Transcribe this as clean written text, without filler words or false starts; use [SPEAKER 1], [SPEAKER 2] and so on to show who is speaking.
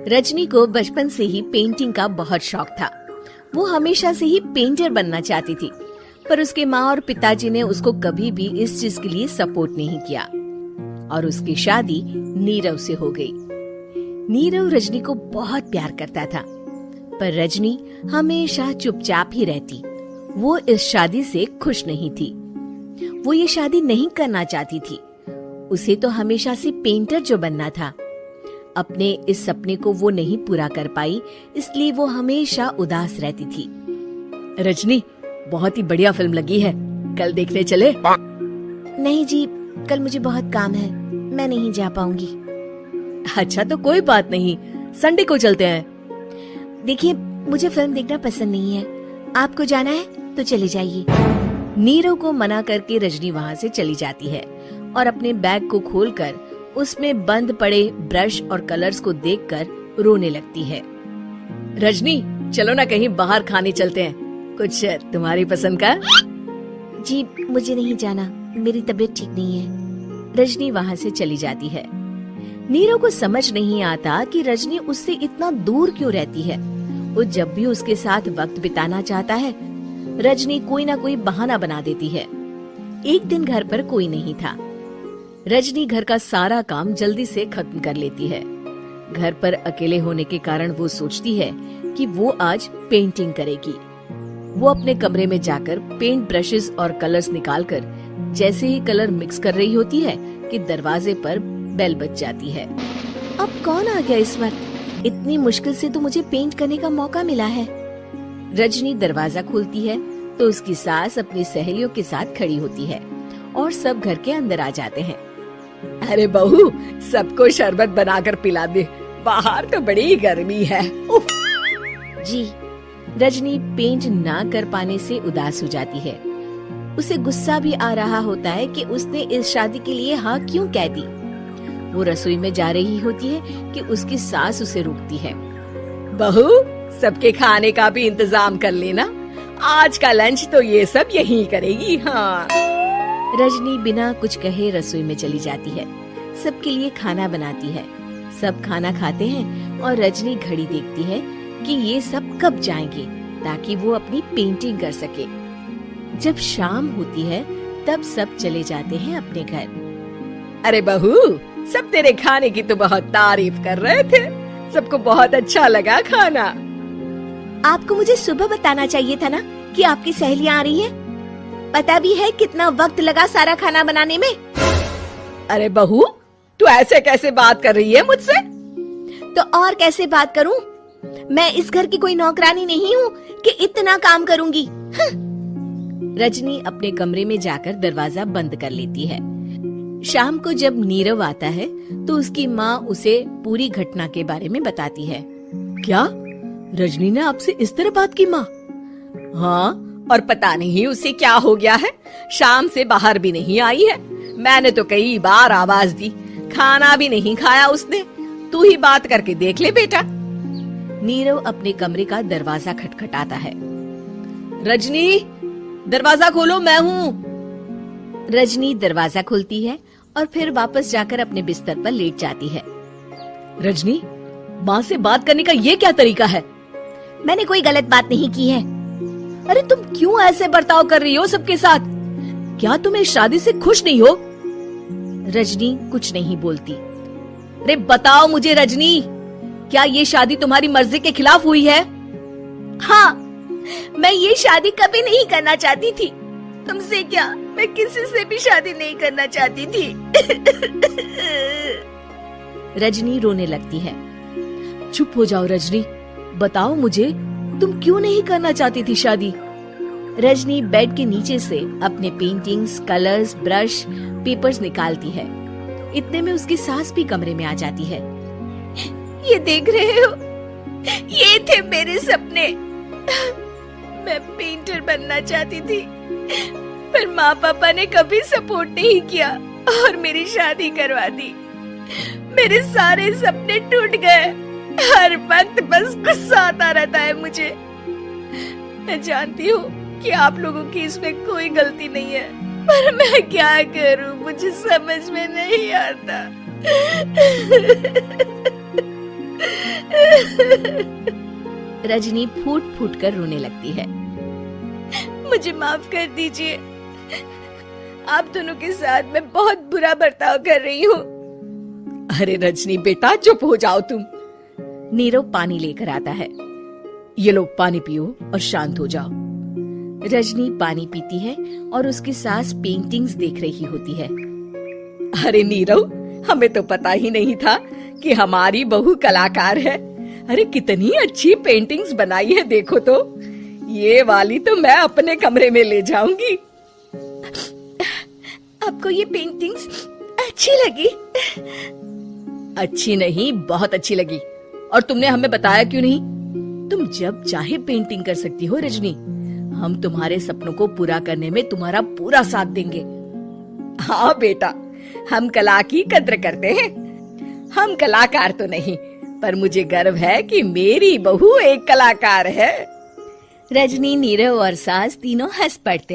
[SPEAKER 1] रजनी को बचपन से ही पेंटिंग का बहुत शौक था। वो हमेशा से ही पेंटर बनना चाहती थी, पर उसके माँ और पिताजी ने उसको कभी भी इस चीज के लिए सपोर्ट नहीं किया और उसकी शादी नीरव से हो गई। नीरव रजनी को बहुत प्यार करता था, पर रजनी हमेशा चुपचाप ही रहती। वो इस शादी से खुश नहीं थी। वो ये शादी नहीं करना चाहती थी। उसे तो हमेशा से पेंटर जो बनना था। अपने इस सपने को वो नहीं पूरा कर पाई, इसलिए वो हमेशा उदास रहती थी। रजनी, बहुत ही बढ़िया फिल्म लगी है, कल देखने चले?
[SPEAKER 2] नहीं जी, कल मुझे बहुत काम है, मैं नहीं जा पाऊंगी।
[SPEAKER 1] अच्छा तो कोई बात नहीं, संडे को चलते हैं।
[SPEAKER 2] देखिए, मुझे फिल्म देखना पसंद नहीं है। आपको जाना है तो चले जाइए।
[SPEAKER 1] नीरव को मना करके रजनी वहाँ से चली जाती है और अपने बैग को खोलकर उसमें बंद पड़े ब्रश और कलर्स को देखकर रोने लगती है। रजनी, चलो ना कहीं बाहर खाने चलते हैं, कुछ तुम्हारी पसंद का।
[SPEAKER 2] जी मुझे नहीं जाना, मेरी तबीयत ठीक नहीं है।
[SPEAKER 1] रजनी वहाँ से चली जाती है। नीरव को समझ नहीं आता कि रजनी उससे इतना दूर क्यों रहती है। वो जब भी उसके साथ वक्त बिताना चाहता है, रजनी कोई ना कोई बहाना बना देती है। एक दिन घर पर कोई नहीं था। रजनी घर का सारा काम जल्दी से खत्म कर लेती है। घर पर अकेले होने के कारण वो सोचती है कि वो आज पेंटिंग करेगी। वो अपने कमरे में जाकर पेंट ब्रशेस और कलर्स निकालकर जैसे ही कलर मिक्स कर रही होती है कि दरवाजे पर बेल बज जाती है।
[SPEAKER 2] अब कौन आ गया इस वक्त? इतनी मुश्किल से तो मुझे पेंट करने का मौका मिला है।
[SPEAKER 1] रजनी दरवाजा खोलती है तो उसकी सास अपनी सहेलियों के साथ खड़ी होती है और सब घर के अंदर आ जाते हैं। अरे बहू, सबको शरबत बनाकर पिला दे, बाहर तो बड़ी गर्मी है।
[SPEAKER 2] जी।
[SPEAKER 1] रजनी पेंट ना कर पाने से उदास हो जाती है। उसे गुस्सा भी आ रहा होता है कि उसने इस शादी के लिए हाँ क्यों कह दी। वो रसोई में जा रही होती है कि उसकी सास उसे रोकती है। बहू, सबके खाने का भी इंतजाम कर लेना, आज का लंच तो ये सब यही करेगी। हाँ। रजनी बिना कुछ कहे रसोई में चली जाती है। सबके लिए खाना बनाती है। सब खाना खाते हैं और रजनी घड़ी देखती है कि ये सब कब जाएंगे ताकि वो अपनी पेंटिंग कर सके। जब शाम होती है तब सब चले जाते हैं अपने घर। अरे बहू, सब तेरे खाने की तो बहुत तारीफ कर रहे थे, सबको बहुत अच्छा लगा खाना।
[SPEAKER 2] आपको मुझे सुबह बताना चाहिए था ना कि आपकी सहेलियां आ रही हैं। पता भी है कितना वक्त लगा सारा खाना बनाने में।
[SPEAKER 1] अरे बहू, तू ऐसे कैसे बात कर रही है मुझसे?
[SPEAKER 2] तो और कैसे बात करूं? मैं इस घर की कोई नौकरानी नहीं हूँ कि इतना काम करूंगी।
[SPEAKER 1] रजनी अपने कमरे में जाकर दरवाजा बंद कर लेती है। शाम को जब नीरव आता है तो उसकी माँ उसे पूरी घटना के बारे में बताती है। क्या रजनी ने आपसे इस तरह बात की? माँ? हाँ, और पता नहीं उसे क्या हो गया है, शाम से बाहर भी नहीं आई है। मैंने तो कई बार आवाज दी, खाना भी नहीं खाया उसने। तू ही बात करके देख ले बेटा। नीरव अपने कमरे का दरवाजा खटखटाता है। रजनी, दरवाजा खोलो, मैं हूँ। रजनी दरवाजा खोलती है और फिर वापस जाकर अपने बिस्तर पर लेट जाती है। रजनी, माँ से बात करने का ये क्या तरीका है?
[SPEAKER 2] मैंने कोई गलत बात नहीं की है।
[SPEAKER 1] अरे तुम क्यों ऐसे बर्ताव कर रही हो सबके साथ? क्या तुम इस शादी से खुश नहीं हो? रजनी कुछ नहीं बोलती। अरे बताओ मुझे रजनी, क्या ये शादी तुम्हारी मर्जी के खिलाफ हुई है?
[SPEAKER 2] हाँ, मैं ये शादी कभी नहीं करना चाहती थी। तुमसे क्या, मैं किसी से भी शादी नहीं करना चाहती थी।
[SPEAKER 1] रजनी रोने लगती है। चुप हो जाओ रजनी, बताओ मुझे, तुम क्यों नहीं करना चाहती थी शादी? रजनी बेड के नीचे से अपने पेंटिंग्स, कलर्स, ब्रश, पेपर्स निकालती है। इतने में उसकी सास भी कमरे में आ जाती है।
[SPEAKER 2] ये देख रहे हो, ये थे मेरे सपने। मैं पेंटर बनना चाहती थी, पर माँ पापा ने कभी सपोर्ट नहीं किया और मेरी शादी करवा दी। मेरे सारे सपने टूट गए। हर वक्त बस गुस्सा आता रहता है मुझे। मैं जानती हूँ कि आप लोगों की इसमें कोई गलती नहीं है, पर मैं क्या करूं, मुझे समझ में नहीं आता।
[SPEAKER 1] रजनी फूट फूट कर रोने लगती है।
[SPEAKER 2] मुझे माफ कर दीजिए, आप दोनों के साथ मैं बहुत बुरा बर्ताव कर रही हूँ।
[SPEAKER 3] अरे रजनी बेटा चुप हो जाओ तुम।
[SPEAKER 1] नीरव पानी लेकर आता है।
[SPEAKER 3] ये लो पानी पियो और शांत हो जाओ।
[SPEAKER 1] रजनी पानी पीती है और उसकी सास पेंटिंग्स देख रही होती है।
[SPEAKER 3] अरे नीरव, हमें तो पता ही नहीं था कि हमारी बहू कलाकार है। अरे कितनी अच्छी पेंटिंग्स बनाई है, देखो तो। ये वाली तो मैं अपने कमरे में ले जाऊंगी।
[SPEAKER 2] आपको ये पेंटिंग्स अच्छी लगी?
[SPEAKER 3] अच्छी नहीं, बहुत अच्छी लगी। और तुमने हमें बताया क्यों नहीं? तुम जब चाहे पेंटिंग कर सकती हो रजनी। हम तुम्हारे सपनों को पूरा करने में तुम्हारा पूरा साथ देंगे। हाँ बेटा, हम कला की कद्र करते हैं। हम कलाकार तो नहीं, पर मुझे गर्व है कि मेरी बहू एक कलाकार है।
[SPEAKER 1] रजनी, नीरव और सास तीनों हंस पड़ते हैं।